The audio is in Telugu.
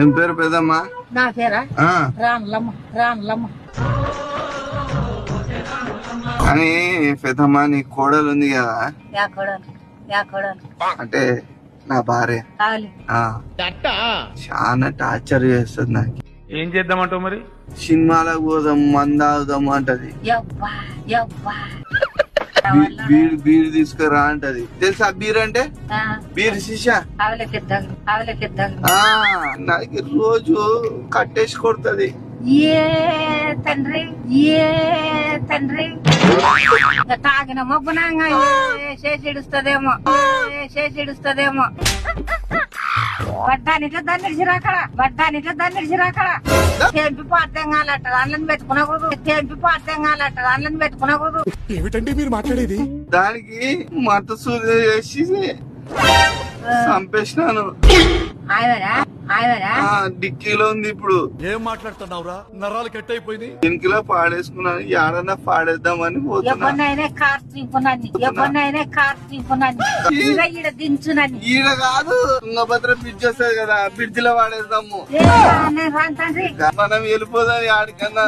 ఏం పేరు పెద్దమ్మా? నా పేరా రాన్లమ్మ. రాన్లమ్మ అని పెద్దమ్మా నీ కోడలు ఉంది కదా, అంటే నా భార్య చాలా టార్చర్ చేస్తుంది నాకు. ఏం చేద్దామంటావు మరి? సినిమాలకు పోదాం, మందాగుదాం అంటది, బీర్ తీసుకురా అంటది. తెలుసా బీర్ అంటే? బీర్ శిషా నాకు రోజు కట్టేసి కొడుతుంది. ఏ తండ్రి తాగిన మబ్బునంగా చేసిడుస్తుందేమో వడ్డానిట్లో దండిరాకడ తెంపి పార్థం కాలట్టారు అందులో పెట్టుకునకూడదు. ఏమిటండి మీరు మాట్లాడేది? దానికి మత సూర్య చేసి చంపేసినాను. డిక్కీలో ఉంది ఇప్పుడు. ఏం మాట్లాడుతున్నావురా? నరాలు కట్ అయిపోయింది. దీనికిలో పాడేసుకున్నాను, యాడన్నా పాడేద్దామని పోతున్నాను. ఈడ కాదు, తుంగభద్ర బ్రిడ్జ్ వస్తుంది కదా, బ్రిడ్జ్ లో పాడేద్దాము. మనం వెళ్ళిపోదాం ఆడికన్నా.